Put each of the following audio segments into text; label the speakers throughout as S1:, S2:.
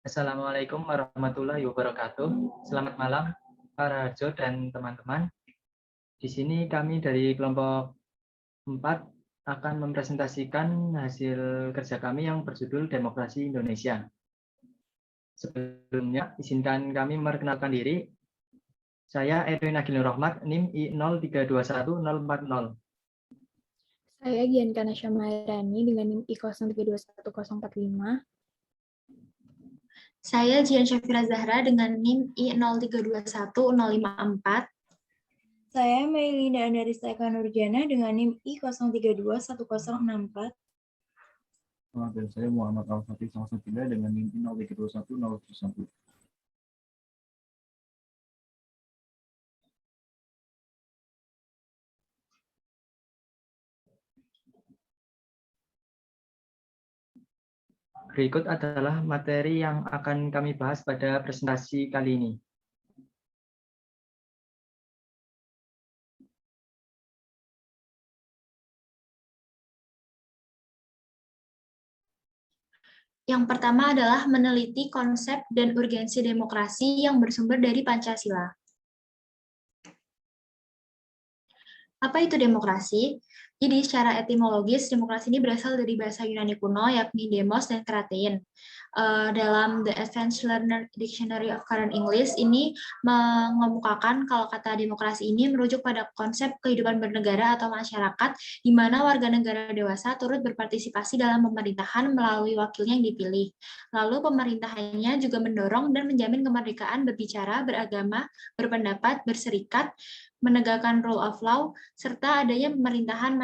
S1: Assalamualaikum warahmatullahi wabarakatuh. Selamat malam, Pak Raharjo dan teman-teman. Di sini kami dari kelompok 4 akan mempresentasikan hasil kerja kami yang berjudul Demokrasi Indonesia. Sebelumnya, izinkan kami memperkenalkan diri. Saya Edwin Agil Rahmat, NIM I0321040.
S2: Saya Gianka Nasya Maharani dengan NIM I03211045.
S3: Saya Jian Syafira Zahra dengan NIM I0321054.
S4: Saya Melinda Andarista Eka Nurjana dengan NIM I0321064.
S5: Dan saya Muhammad Al-Fatih Salsabila dengan NIM I0321071.
S1: Berikut adalah materi yang akan kami bahas pada presentasi kali ini.
S3: Yang pertama adalah meneliti konsep dan urgensi demokrasi yang bersumber dari Pancasila. Apa itu demokrasi? Jadi secara etimologis, demokrasi ini berasal dari bahasa Yunani kuno, yakni demos dan kratein. Dalam The Advanced Learner Dictionary of Current English, ini mengemukakan kalau kata demokrasi ini merujuk pada konsep kehidupan bernegara atau masyarakat, di mana warga negara dewasa turut berpartisipasi dalam pemerintahan melalui wakilnya yang dipilih. Lalu pemerintahannya juga mendorong dan menjamin kemerdekaan berbicara, beragama, berpendapat, berserikat, menegakkan rule of law, serta adanya pemerintahan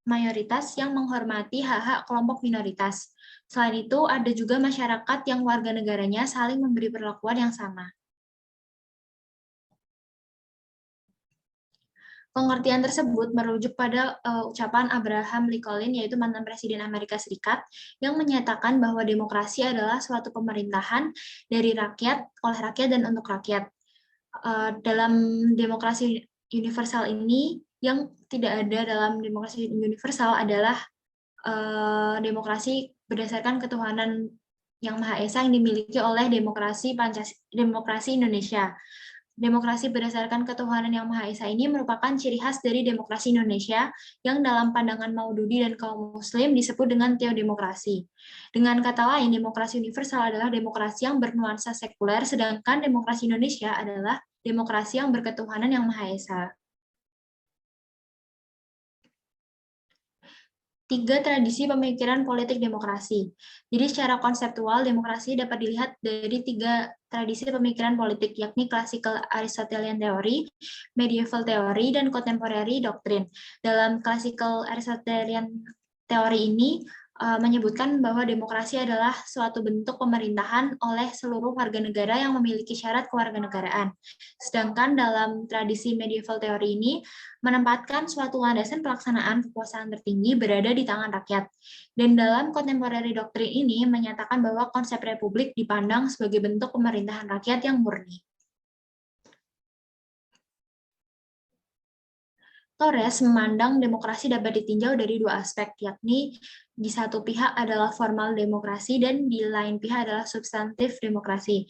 S3: mayoritas yang menghormati hak-hak kelompok minoritas. Selain itu, ada juga masyarakat yang warga negaranya saling memberi perlakuan yang sama. Pengertian tersebut merujuk pada ucapan Abraham Lincoln, yaitu mantan Presiden Amerika Serikat, yang menyatakan bahwa demokrasi adalah suatu pemerintahan dari rakyat, oleh rakyat, dan untuk rakyat. Dalam demokrasi universal ini, yang tidak ada dalam demokrasi universal adalah demokrasi berdasarkan ketuhanan yang Maha Esa yang dimiliki oleh demokrasi Indonesia. Demokrasi berdasarkan ketuhanan yang Maha Esa ini merupakan ciri khas dari demokrasi Indonesia yang dalam pandangan Maududi dan kaum muslim disebut dengan teodemokrasi. Dengan kata lain, demokrasi universal adalah demokrasi yang bernuansa sekuler, sedangkan demokrasi Indonesia adalah demokrasi yang berketuhanan yang Maha Esa. 3 tradisi pemikiran politik demokrasi. Jadi secara konseptual, demokrasi dapat dilihat dari 3 tradisi pemikiran politik, yakni Classical Aristotelian Theory, Medieval Theory, dan Contemporary Doctrine. Dalam Classical Aristotelian Theory ini, menyebutkan bahwa demokrasi adalah suatu bentuk pemerintahan oleh seluruh warga negara yang memiliki syarat kewarganegaraan. Sedangkan dalam tradisi medieval teori ini menempatkan suatu landasan pelaksanaan kekuasaan tertinggi berada di tangan rakyat. Dan dalam contemporary doctrine ini menyatakan bahwa konsep republik dipandang sebagai bentuk pemerintahan rakyat yang murni. Torres memandang demokrasi dapat ditinjau dari 2 aspek, yakni di satu pihak adalah formal demokrasi dan di lain pihak adalah substantif demokrasi.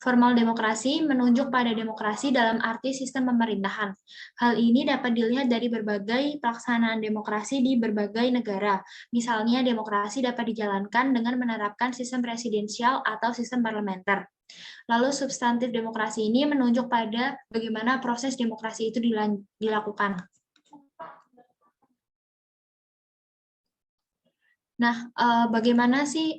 S3: Formal demokrasi menunjuk pada demokrasi dalam arti sistem pemerintahan. Hal ini dapat dilihat dari berbagai pelaksanaan demokrasi di berbagai negara. Misalnya, demokrasi dapat dijalankan dengan menerapkan sistem presidensial atau sistem parlementer. Lalu substantif demokrasi ini menunjuk pada bagaimana proses demokrasi itu dilakukan. Nah, bagaimana sih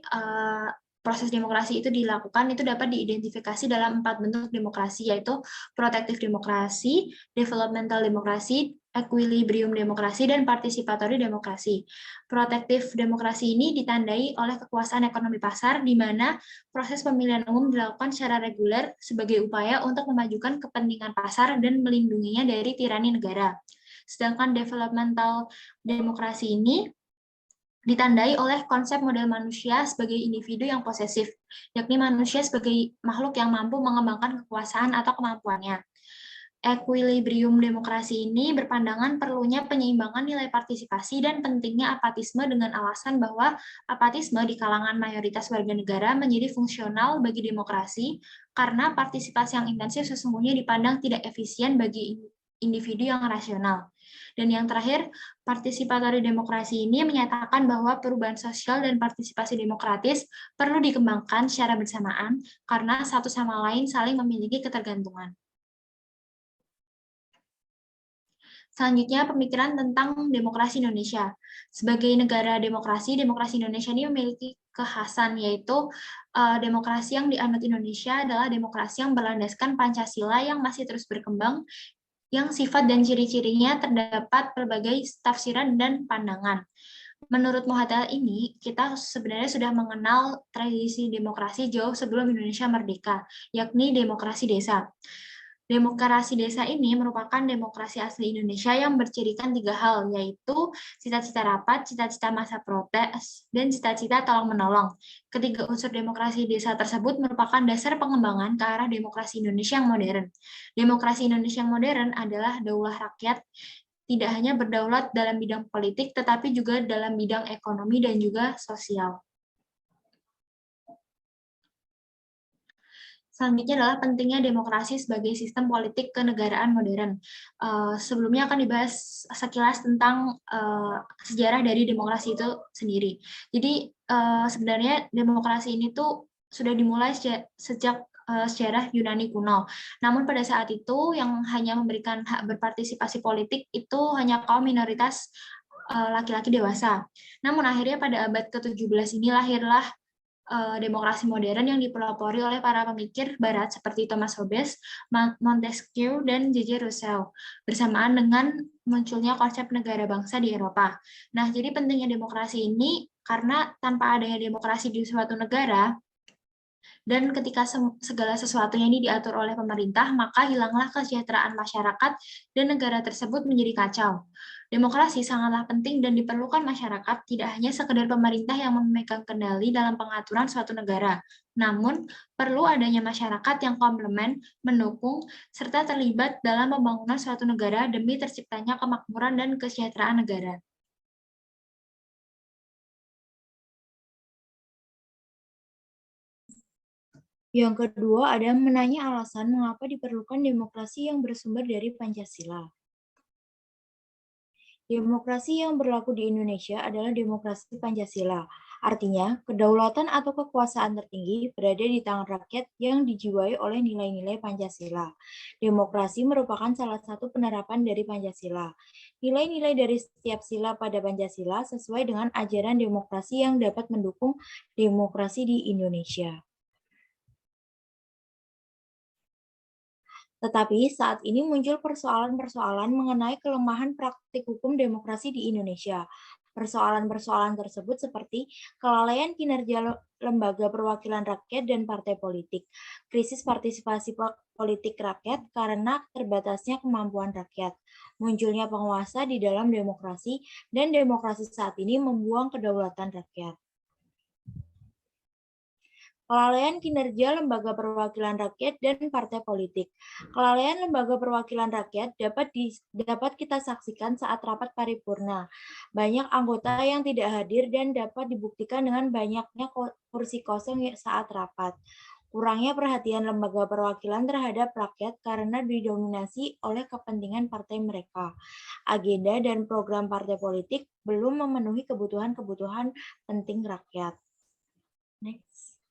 S3: proses demokrasi itu dilakukan? Itu dapat diidentifikasi dalam 4 bentuk demokrasi, yaitu protective demokrasi, developmental demokrasi, equilibrium demokrasi, dan participatory demokrasi. Protective demokrasi ini ditandai oleh kekuasaan ekonomi pasar, di mana proses pemilihan umum dilakukan secara reguler sebagai upaya untuk memajukan kepentingan pasar dan melindunginya dari tirani negara. Sedangkan developmental demokrasi ini ditandai oleh konsep model manusia sebagai individu yang posesif, yakni manusia sebagai makhluk yang mampu mengembangkan kekuasaan atau kemampuannya. Equilibrium demokrasi ini berpandangan perlunya penyeimbangan nilai partisipasi dan pentingnya apatisme dengan alasan bahwa apatisme di kalangan mayoritas warga negara menjadi fungsional bagi demokrasi karena partisipasi yang intensif sesungguhnya dipandang tidak efisien bagi individu yang rasional. Dan yang terakhir, partisipatory demokrasi ini menyatakan bahwa perubahan sosial dan partisipasi demokratis perlu dikembangkan secara bersamaan karena satu sama lain saling memiliki ketergantungan. Selanjutnya, pemikiran tentang demokrasi Indonesia. Sebagai negara demokrasi, demokrasi Indonesia ini memiliki kekhasan, yaitu demokrasi yang dianut Indonesia adalah demokrasi yang berlandaskan Pancasila yang masih terus berkembang, yang sifat dan ciri-cirinya terdapat berbagai tafsiran dan pandangan. Menurut Muhammad ini, kita sebenarnya sudah mengenal tradisi demokrasi jauh sebelum Indonesia merdeka, yakni demokrasi desa. Demokrasi desa ini merupakan demokrasi asli Indonesia yang bercirikan 3 hal, yaitu cita-cita rapat, cita-cita masa protes, dan cita-cita tolong-menolong. Ketiga unsur demokrasi desa tersebut merupakan dasar pengembangan ke arah demokrasi Indonesia yang modern. Demokrasi Indonesia yang modern adalah daulah rakyat, tidak hanya berdaulat dalam bidang politik, tetapi juga dalam bidang ekonomi dan juga sosial. Selanjutnya adalah pentingnya demokrasi sebagai sistem politik kenegaraan modern. Sebelumnya akan dibahas sekilas tentang sejarah dari demokrasi itu sendiri. Jadi sebenarnya demokrasi ini tuh sudah dimulai sejak sejarah Yunani kuno. Namun pada saat itu yang hanya memberikan hak berpartisipasi politik itu hanya kaum minoritas laki-laki dewasa. Namun akhirnya pada abad ke-17 ini lahirlah demokrasi modern yang dipelopori oleh para pemikir barat seperti Thomas Hobbes, Montesquieu, dan J.J. Rousseau, bersamaan dengan munculnya konsep negara bangsa di Eropa. Nah, jadi pentingnya demokrasi ini karena tanpa adanya demokrasi di suatu negara, dan ketika segala sesuatunya ini diatur oleh pemerintah, maka hilanglah kesejahteraan masyarakat dan negara tersebut menjadi kacau. Demokrasi sangatlah penting dan diperlukan masyarakat, tidak hanya sekedar pemerintah yang memegang kendali dalam pengaturan suatu negara, namun perlu adanya masyarakat yang komplement, mendukung, serta terlibat dalam pembangunan suatu negara demi terciptanya kemakmuran dan kesejahteraan negara.
S4: Yang kedua ada menanya alasan mengapa diperlukan demokrasi yang bersumber dari Pancasila. Demokrasi yang berlaku di Indonesia adalah demokrasi Pancasila. Artinya, kedaulatan atau kekuasaan tertinggi berada di tangan rakyat yang dijiwai oleh nilai-nilai Pancasila. Demokrasi merupakan salah satu penerapan dari Pancasila. Nilai-nilai dari setiap sila pada Pancasila sesuai dengan ajaran demokrasi yang dapat mendukung demokrasi di Indonesia. Tetapi saat ini muncul persoalan-persoalan mengenai kelemahan praktik hukum demokrasi di Indonesia. Persoalan-persoalan tersebut seperti kelalaian kinerja lembaga perwakilan rakyat dan partai politik, krisis partisipasi politik rakyat karena terbatasnya kemampuan rakyat, munculnya penguasa di dalam demokrasi, dan demokrasi saat ini membuang kedaulatan rakyat. Kelalaian kinerja lembaga perwakilan rakyat dan partai politik. Kelalaian lembaga perwakilan rakyat dapat kita saksikan saat rapat paripurna. Banyak anggota yang tidak hadir dan dapat dibuktikan dengan banyaknya kursi kosong saat rapat. Kurangnya perhatian lembaga perwakilan terhadap rakyat karena didominasi oleh kepentingan partai mereka. Agenda dan program partai politik belum memenuhi kebutuhan-kebutuhan penting rakyat. Next.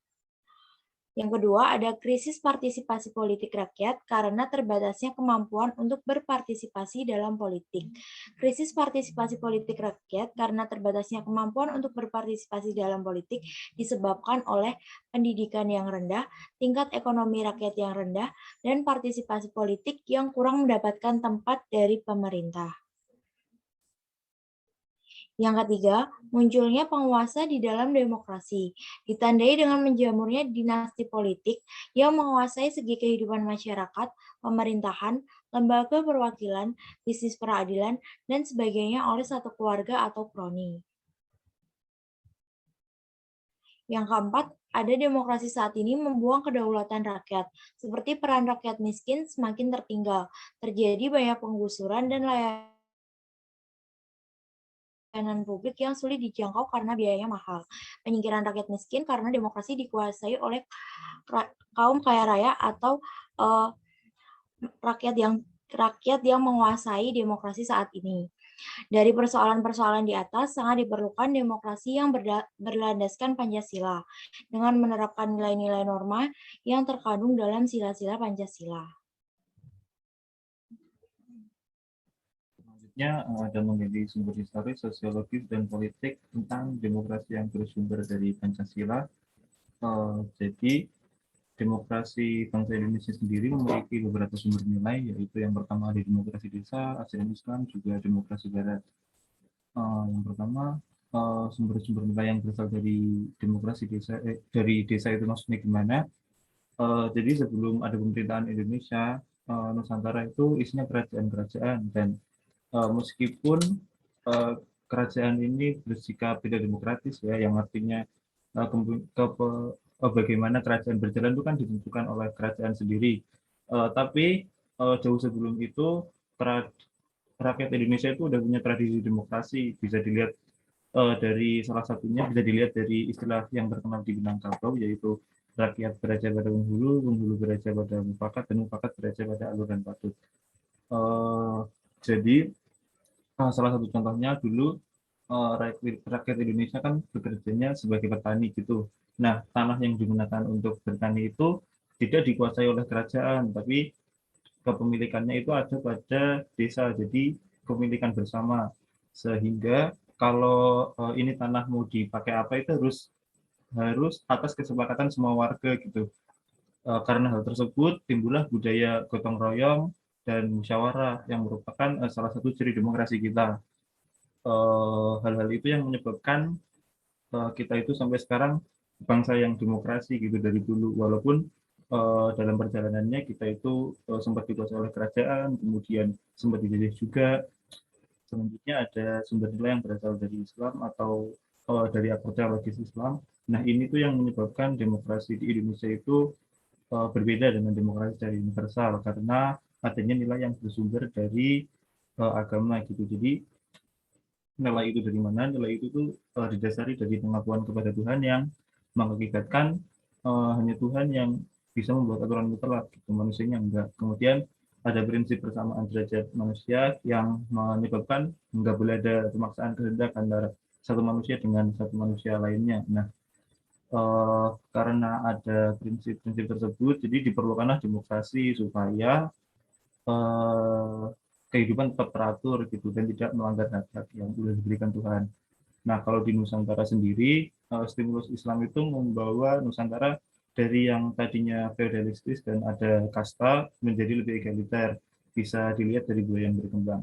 S4: Yang kedua, ada krisis partisipasi politik rakyat karena terbatasnya kemampuan untuk berpartisipasi dalam politik. Krisis partisipasi politik rakyat karena terbatasnya kemampuan untuk berpartisipasi dalam politik disebabkan oleh pendidikan yang rendah, tingkat ekonomi rakyat yang rendah, dan partisipasi politik yang kurang mendapatkan tempat dari pemerintah. Yang ketiga, munculnya penguasa di dalam demokrasi, ditandai dengan menjamurnya dinasti politik yang menguasai segi kehidupan masyarakat, pemerintahan, lembaga perwakilan, bisnis peradilan, dan sebagainya oleh satu keluarga atau kroni. Yang keempat, ada demokrasi saat ini membuang kedaulatan rakyat, seperti peran rakyat miskin semakin tertinggal. Terjadi banyak penggusuran dan layanan publik yang sulit dijangkau karena biayanya mahal. Penyingkiran rakyat miskin karena demokrasi dikuasai oleh kaum kaya raya atau rakyat yang menguasai demokrasi saat ini. Dari persoalan-persoalan di atas, sangat diperlukan demokrasi yang berlandaskan Pancasila, dengan menerapkan nilai-nilai norma yang terkandung dalam sila-sila Pancasila.
S5: Selanjutnya ada menjadi sumber historis, sosiologis, dan politik tentang demokrasi yang bersumber dari Pancasila. Jadi, demokrasi bangsa Indonesia sendiri memiliki beberapa sumber nilai, yaitu yang pertama ada demokrasi desa, ajaran Islam, juga demokrasi Barat. Yang pertama, sumber-sumber nilai yang berasal dari demokrasi desa, dari desa itu maksudnya gimana? Jadi sebelum ada pemerintahan Indonesia, Nusantara itu isinya kerajaan-kerajaan, dan meskipun kerajaan ini bersikap tidak demokratis ya, yang artinya bagaimana kerajaan berjalan itu kan ditentukan oleh kerajaan sendiri. Tapi jauh sebelum itu rakyat Indonesia itu udah punya tradisi demokrasi. Bisa dilihat dari salah satunya bisa dilihat dari istilah yang terkenal di Minangkabau, yaitu rakyat beraja pada penghulu, penghulu beraja pada mufakat, dan mufakat beraja pada alur dan patut. Jadi salah satu contohnya dulu rakyat Indonesia kan bekerjanya sebagai petani gitu. Nah, tanah yang digunakan untuk bertani itu tidak dikuasai oleh kerajaan, tapi kepemilikannya itu ada pada desa, jadi kepemilikan bersama. Sehingga kalau ini tanah mau dipakai apa itu harus atas kesepakatan semua warga gitu. Karena hal tersebut timbullah budaya gotong royong dan musyawarah yang merupakan salah satu ciri demokrasi kita. Hal-hal itu yang menyebabkan kita itu sampai sekarang bangsa yang demokrasi gitu dari dulu, walaupun dalam perjalanannya kita itu sempat dikuasai oleh kerajaan, kemudian sempat dijajah juga. Selanjutnya ada sumber nilai yang berasal dari Islam atau dari akorda logis Islam. Nah, ini tuh yang menyebabkan demokrasi di Indonesia itu berbeda dengan demokrasi secara universal, karena adanya nilai yang bersumber dari agama gitu. Jadi nilai itu dari mana? Nilai itu tuh didasari dari pengakuan kepada Tuhan yang mengakibatkan hanya Tuhan yang bisa membuat aturan mutlak, gitu, manusianya enggak. Kemudian ada prinsip persamaan derajat manusia yang menyebabkan enggak boleh ada pemaksaan kehendak antara satu manusia dengan satu manusia lainnya. Nah, karena ada prinsip-prinsip tersebut, jadi diperlukanlah demokrasi supaya kehidupan tetap teratur gitu dan tidak melanggar hak-hak yang sudah diberikan Tuhan. Nah, kalau di Nusantara sendiri, stimulus Islam itu membawa Nusantara dari yang tadinya feodalistis dan ada kasta menjadi lebih egaliter. Bisa dilihat dari budaya yang berkembang.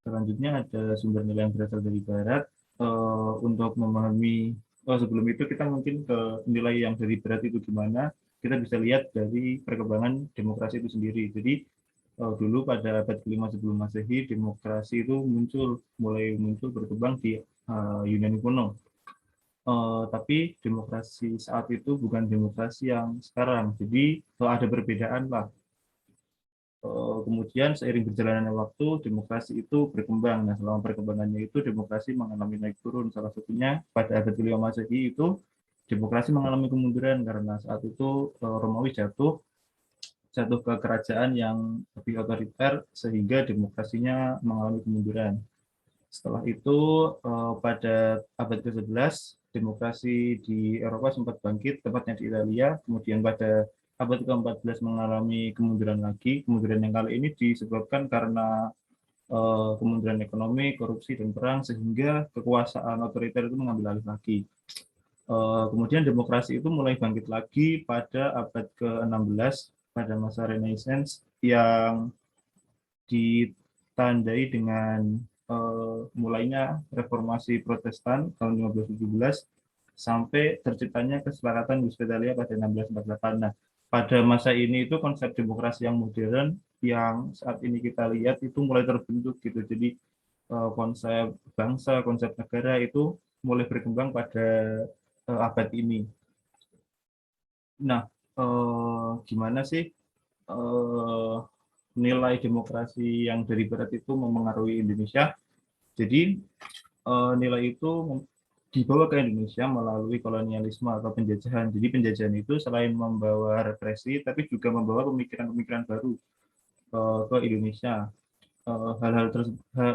S5: Selanjutnya ada sumber nilai yang berasal dari Barat. Untuk memahami, sebelum itu kita mungkin ke nilai yang dari Barat itu gimana, kita bisa lihat dari perkembangan demokrasi itu sendiri. Jadi dulu pada abad ke-5 sebelum Masehi, demokrasi itu mulai muncul berkembang di Yunani kuno. Tapi demokrasi saat itu bukan demokrasi yang sekarang, jadi ada perbedaan lah. Kemudian seiring berjalannya waktu, demokrasi itu berkembang. Nah, selama perkembangannya itu demokrasi mengalami naik turun. Salah satunya pada abad ke-5 Masehi itu demokrasi mengalami kemunduran karena saat itu Romawi jatuh ke kerajaan yang lebih otoriter sehingga demokrasinya mengalami kemunduran. Setelah itu pada abad ke-11 demokrasi di Eropa sempat bangkit, tepatnya di Italia. Kemudian pada abad ke-14 mengalami kemunduran lagi. Kemunduran yang kali ini disebabkan karena kemunduran ekonomi, korupsi, dan perang, sehingga kekuasaan otoriter itu mengambil alih lagi. Kemudian demokrasi itu mulai bangkit lagi pada abad ke-16 pada masa Renaissance yang ditandai dengan mulainya reformasi Protestan tahun 1517 sampai terciptanya kesepakatan Westphalia pada 1648. Nah, pada masa ini itu konsep demokrasi yang modern yang saat ini kita lihat itu mulai terbentuk gitu. Jadi konsep bangsa, konsep negara itu mulai berkembang pada abad ini. Nah, gimana sih nilai demokrasi yang dari Barat itu memengaruhi Indonesia? Jadi nilai itu dibawa ke Indonesia melalui kolonialisme atau penjajahan. Jadi penjajahan itu selain membawa represi, tapi juga membawa pemikiran-pemikiran baru ke Indonesia.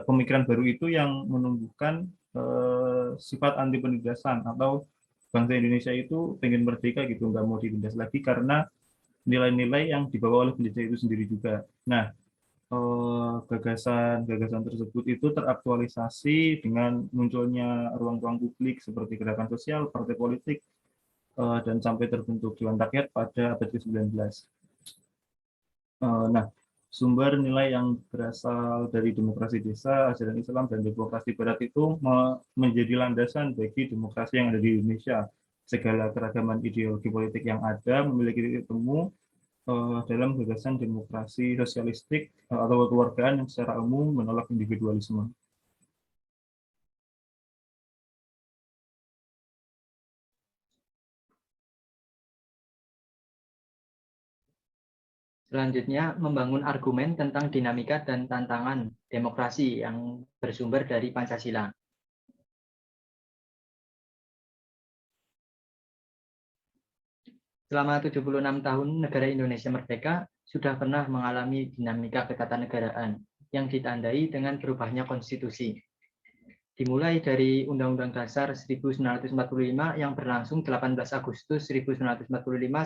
S5: Pemikiran baru itu yang menumbuhkan sifat anti penindasan, atau bangsa Indonesia itu pengen merdeka gitu, nggak mau ditindas lagi karena nilai-nilai yang dibawa oleh penjajah itu sendiri juga. Nah, gagasan tersebut itu teraktualisasi dengan munculnya ruang-ruang publik seperti gerakan sosial, partai politik, dan sampai terbentuk Dewan Rakyat pada abad ke-19. Nah, sumber nilai yang berasal dari demokrasi desa, ajaran Islam, dan demokrasi Barat itu menjadi landasan bagi demokrasi yang ada di Indonesia. Segala keragaman ideologi politik yang ada memiliki titik temu dalam gagasan demokrasi sosialistik atau kekeluargaan yang secara umum menolak individualisme.
S1: Selanjutnya, membangun argumen tentang dinamika dan tantangan demokrasi yang bersumber dari Pancasila. Selama 76 tahun negara Indonesia merdeka, sudah pernah mengalami dinamika ketatanegaraan yang ditandai dengan berubahnya konstitusi. Dimulai dari Undang-Undang Dasar 1945 yang berlangsung 18 Agustus 1945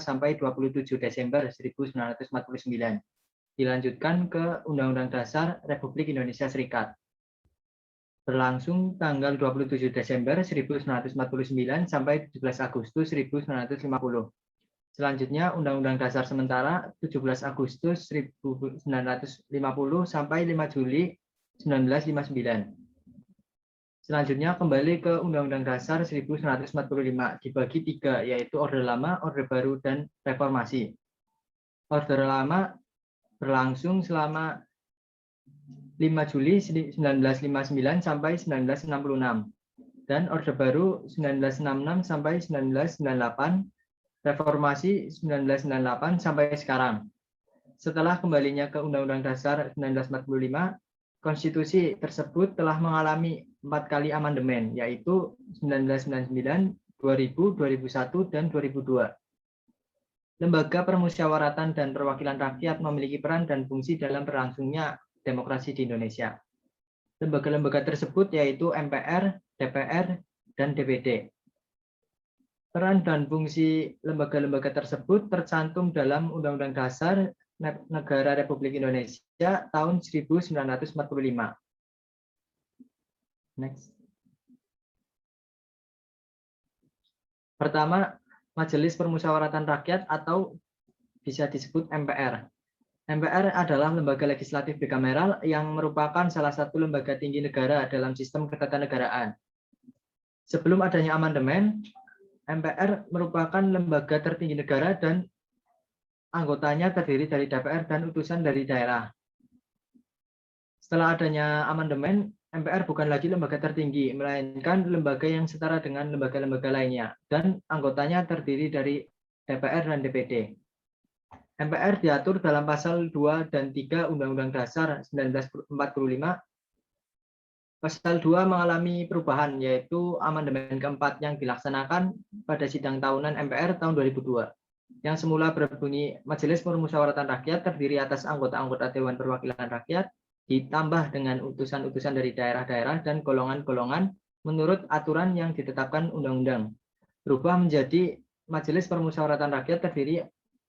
S1: sampai 27 Desember 1949. Dilanjutkan ke Undang-Undang Dasar Republik Indonesia Serikat. Berlangsung tanggal 27 Desember 1949 sampai 17 Agustus 1950. Selanjutnya Undang-Undang Dasar Sementara 17 Agustus 1950 sampai 5 Juli 1959. Selanjutnya kembali ke Undang-Undang Dasar 1945, dibagi 3, yaitu Orde Lama, Orde Baru, dan Reformasi. Orde Lama berlangsung selama 5 Juli 1959 sampai 1966, dan Orde Baru 1966 sampai 1998, Reformasi 1998 sampai sekarang. Setelah kembalinya ke Undang-Undang Dasar 1945, konstitusi tersebut telah mengalami 4 kali amandemen, yaitu 1999, 2000, 2001, dan 2002. Lembaga permusyawaratan dan perwakilan rakyat memiliki peran dan fungsi dalam berlangsungnya demokrasi di Indonesia. Lembaga-lembaga tersebut yaitu MPR, DPR, dan DPD. Peran dan fungsi lembaga-lembaga tersebut tercantum dalam Undang-Undang Dasar Negara Republik Indonesia tahun 1945. Next. Pertama, Majelis Permusyawaratan Rakyat atau bisa disebut MPR. MPR adalah lembaga legislatif bikameral yang merupakan salah satu lembaga tinggi negara dalam sistem ketatanegaraan. Sebelum adanya amandemen, MPR merupakan lembaga tertinggi negara dan anggotanya terdiri dari DPR dan utusan dari daerah. Setelah adanya amandemen, MPR bukan lagi lembaga tertinggi, melainkan lembaga yang setara dengan lembaga-lembaga lainnya, dan anggotanya terdiri dari DPR dan DPD. MPR diatur dalam pasal 2 dan 3 Undang-Undang Dasar 1945. Pasal 2 mengalami perubahan, yaitu amandemen keempat yang dilaksanakan pada sidang tahunan MPR tahun 2002. Yang semula berbunyi Majelis Permusyawaratan Rakyat terdiri atas anggota-anggota Dewan Perwakilan Rakyat, ditambah dengan utusan-utusan dari daerah-daerah dan golongan-golongan menurut aturan yang ditetapkan undang-undang. Berubah menjadi Majelis Permusyawaratan Rakyat terdiri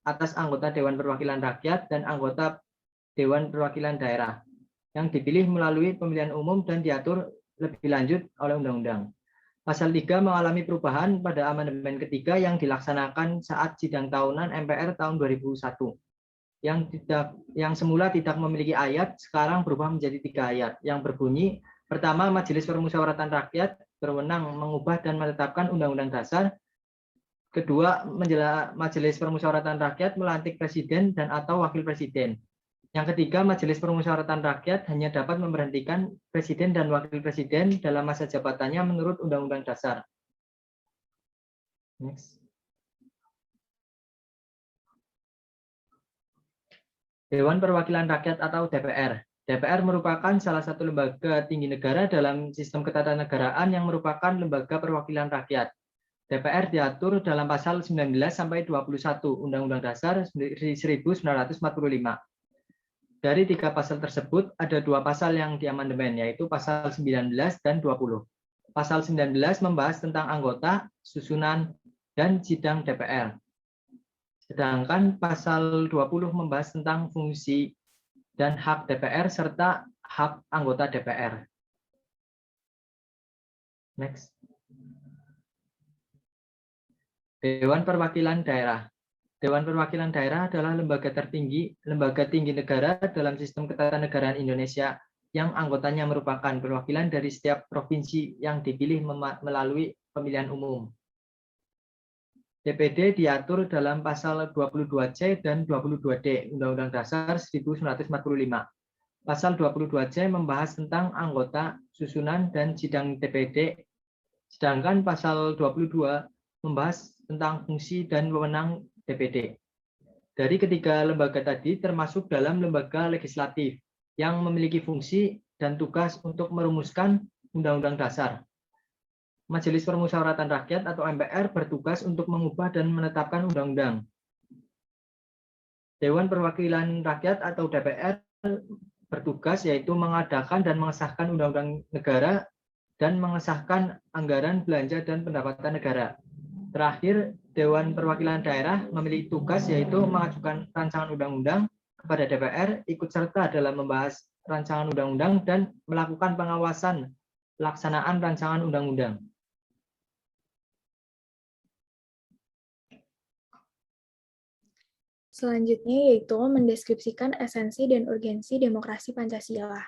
S1: atas anggota Dewan Perwakilan Rakyat dan anggota Dewan Perwakilan Daerah yang dipilih melalui pemilihan umum dan diatur lebih lanjut oleh undang-undang. Pasal 3 mengalami perubahan pada amandemen ketiga yang dilaksanakan saat sidang tahunan MPR tahun 2001. Yang semula tidak memiliki ayat, sekarang berubah menjadi 3 ayat yang berbunyi, pertama, Majelis Permusyawaratan Rakyat berwenang mengubah dan menetapkan Undang-Undang Dasar. Kedua, Majelis Permusyawaratan Rakyat melantik presiden dan atau wakil presiden. Yang ketiga, Majelis Permusyawaratan Rakyat hanya dapat memberhentikan presiden dan wakil presiden dalam masa jabatannya menurut Undang-Undang Dasar. Next. Dewan Perwakilan Rakyat atau DPR. DPR merupakan salah satu lembaga tinggi negara dalam sistem ketatanegaraan yang merupakan lembaga perwakilan rakyat. DPR diatur dalam pasal 19 sampai 21 Undang-Undang Dasar 1945. Dari 3 pasal tersebut ada 2 pasal yang diamandemen, yaitu pasal 19 dan 20. Pasal 19 membahas tentang anggota, susunan, dan sidang DPR. Sedangkan pasal 20 membahas tentang fungsi dan hak DPR serta hak anggota DPR. Next. Dewan Perwakilan Daerah. Dewan Perwakilan Daerah adalah lembaga tinggi negara dalam sistem ketatanegaraan Indonesia yang anggotanya merupakan perwakilan dari setiap provinsi yang dipilih melalui pemilihan umum. DPD diatur dalam pasal 22C dan 22D Undang-Undang Dasar 1945. Pasal 22C membahas tentang anggota, susunan, dan sidang DPD, sedangkan pasal 22 membahas tentang fungsi dan wewenang DPD. Dari ketiga lembaga tadi termasuk dalam lembaga legislatif yang memiliki fungsi dan tugas untuk merumuskan Undang-Undang Dasar. Majelis Permusyawaratan Rakyat atau MPR bertugas untuk mengubah dan menetapkan undang-undang. Dewan Perwakilan Rakyat atau DPR bertugas yaitu mengadakan dan mengesahkan undang-undang negara dan mengesahkan anggaran belanja dan pendapatan negara. Terakhir, Dewan Perwakilan Daerah memiliki tugas yaitu mengajukan rancangan undang-undang kepada DPR, ikut serta dalam membahas rancangan undang-undang dan melakukan pengawasan pelaksanaan rancangan undang-undang.
S2: Selanjutnya yaitu mendeskripsikan esensi dan urgensi demokrasi Pancasila.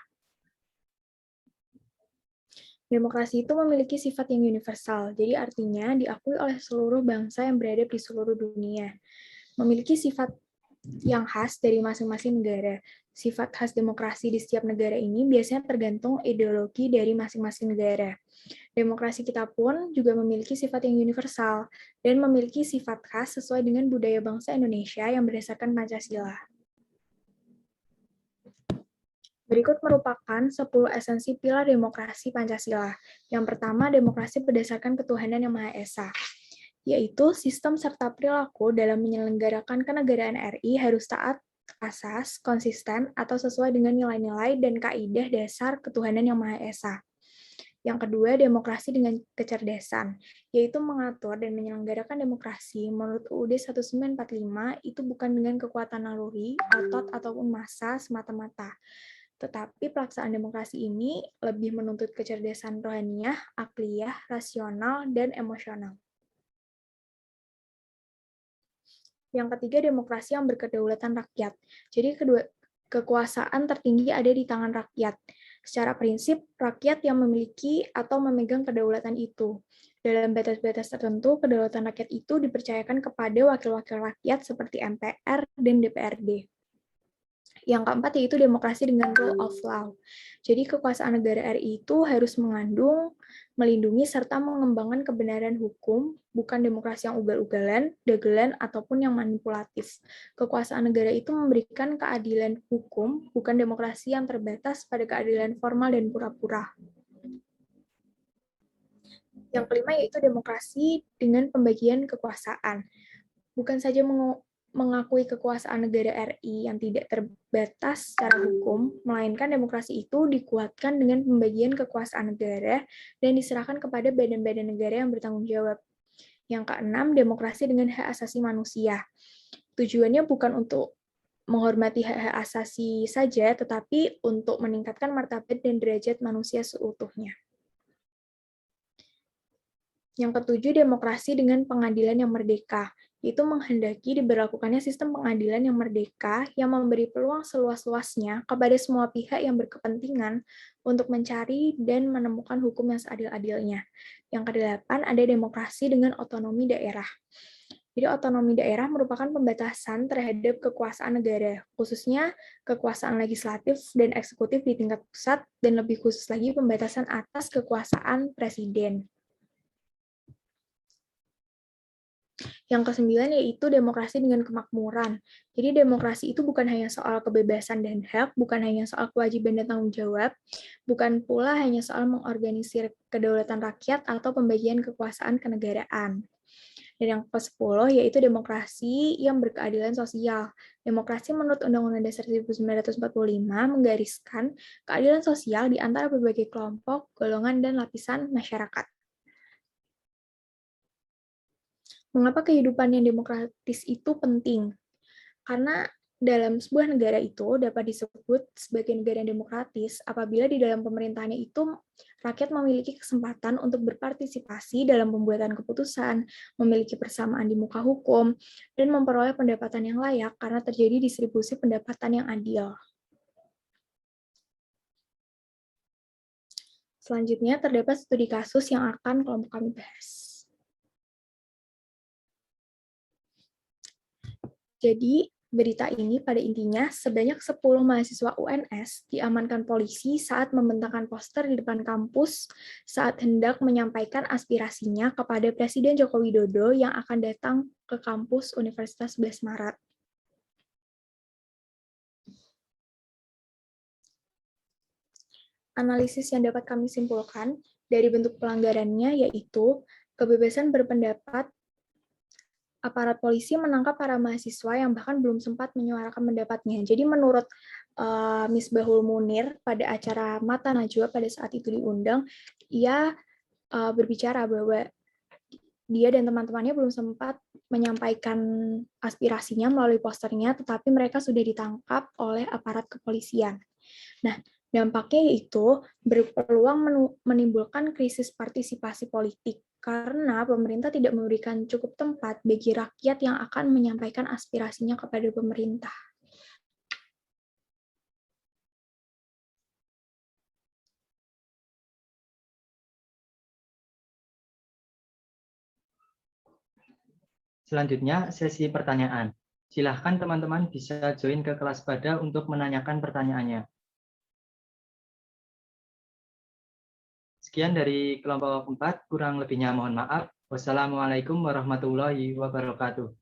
S2: Demokrasi itu memiliki sifat yang universal, jadi artinya diakui oleh seluruh bangsa yang berada di seluruh dunia. Memiliki sifat yang khas dari masing-masing negara. Sifat khas demokrasi di setiap negara ini biasanya tergantung ideologi dari masing-masing negara. Demokrasi kita pun juga memiliki sifat yang universal dan memiliki sifat khas sesuai dengan budaya bangsa Indonesia yang berdasarkan Pancasila. Berikut merupakan 10 esensi pilar demokrasi Pancasila. Yang pertama, demokrasi berdasarkan ketuhanan yang Maha Esa, yaitu sistem serta perilaku dalam menyelenggarakan kenegaraan RI harus taat asas, konsisten, atau sesuai dengan nilai-nilai dan kaidah dasar ketuhanan yang Maha Esa. Yang kedua, demokrasi dengan kecerdasan, yaitu mengatur dan menyelenggarakan demokrasi menurut UUD 1945 itu bukan dengan kekuatan naluri, otot, ataupun massa semata-mata. Tetapi pelaksanaan demokrasi ini lebih menuntut kecerdasan rohaniah, akliyah, rasional, dan emosional. Yang ketiga, demokrasi yang berkedaulatan rakyat. Jadi kekuasaan tertinggi ada di tangan rakyat. Secara prinsip, rakyat yang memiliki atau memegang kedaulatan itu. Dalam batas-batas tertentu, kedaulatan rakyat itu dipercayakan kepada wakil-wakil rakyat seperti MPR dan DPRD. Yang keempat yaitu demokrasi dengan rule of law. Jadi kekuasaan negara RI itu harus mengandung, melindungi, serta mengembangkan kebenaran hukum, bukan demokrasi yang ugal-ugalan, dagelan, ataupun yang manipulatif. Kekuasaan negara itu memberikan keadilan hukum, bukan demokrasi yang terbatas pada keadilan formal dan pura-pura. Yang kelima yaitu demokrasi dengan pembagian kekuasaan. Bukan saja mengakui kekuasaan negara RI yang tidak terbatas secara hukum, melainkan demokrasi itu dikuatkan dengan pembagian kekuasaan negara dan diserahkan kepada badan-badan negara yang bertanggung jawab. Yang keenam, demokrasi dengan hak asasi manusia. Tujuannya bukan untuk menghormati hak-hak asasi saja, tetapi untuk meningkatkan martabat dan derajat manusia seutuhnya. Yang ketujuh, demokrasi dengan pengadilan yang merdeka, yaitu menghendaki diberlakukannya sistem pengadilan yang merdeka yang memberi peluang seluas-luasnya kepada semua pihak yang berkepentingan untuk mencari dan menemukan hukum yang seadil-adilnya. Yang kedelapan, ada demokrasi dengan otonomi daerah. Jadi otonomi daerah merupakan pembatasan terhadap kekuasaan negara, khususnya kekuasaan legislatif dan eksekutif di tingkat pusat, dan lebih khusus lagi pembatasan atas kekuasaan presiden. Yang kesembilan yaitu demokrasi dengan kemakmuran. Jadi demokrasi itu bukan hanya soal kebebasan dan hak, bukan hanya soal kewajiban dan tanggung jawab, bukan pula hanya soal mengorganisir kedaulatan rakyat atau pembagian kekuasaan kenegaraan. Dan yang ke-10 yaitu demokrasi yang berkeadilan sosial. Demokrasi menurut Undang-Undang Dasar 1945 menggariskan keadilan sosial di antara berbagai kelompok, golongan, dan lapisan masyarakat. Mengapa kehidupan yang demokratis itu penting? Karena dalam sebuah negara itu dapat disebut sebagai negara yang demokratis apabila di dalam pemerintahannya itu rakyat memiliki kesempatan untuk berpartisipasi dalam pembuatan keputusan, memiliki persamaan di muka hukum, dan memperoleh pendapatan yang layak karena terjadi distribusi pendapatan yang adil. Selanjutnya terdapat studi kasus yang akan kelompok kami bahas. Jadi, berita ini pada intinya sebanyak 10 mahasiswa UNS diamankan polisi saat membentangkan poster di depan kampus saat hendak menyampaikan aspirasinya kepada Presiden Joko Widodo yang akan datang ke kampus Universitas 11 Maret. Analisis yang dapat kami simpulkan dari bentuk pelanggarannya yaitu kebebasan berpendapat. Aparat polisi menangkap para mahasiswa yang bahkan belum sempat menyuarakan pendapatnya. Jadi menurut Misbahul Munir pada acara Mata Najwa pada saat itu diundang, ia berbicara bahwa dia dan teman-temannya belum sempat menyampaikan aspirasinya melalui posternya, tetapi mereka sudah ditangkap oleh aparat kepolisian. Nah, dampaknya yaitu berpeluang menimbulkan krisis partisipasi politik karena pemerintah tidak memberikan cukup tempat bagi rakyat yang akan menyampaikan aspirasinya kepada pemerintah.
S1: Selanjutnya, sesi pertanyaan. Silahkan teman-teman bisa join ke kelas pada untuk menanyakan pertanyaannya. Sekian dari kelompok 4, kurang lebihnya mohon maaf. Wassalamualaikum warahmatullahi wabarakatuh.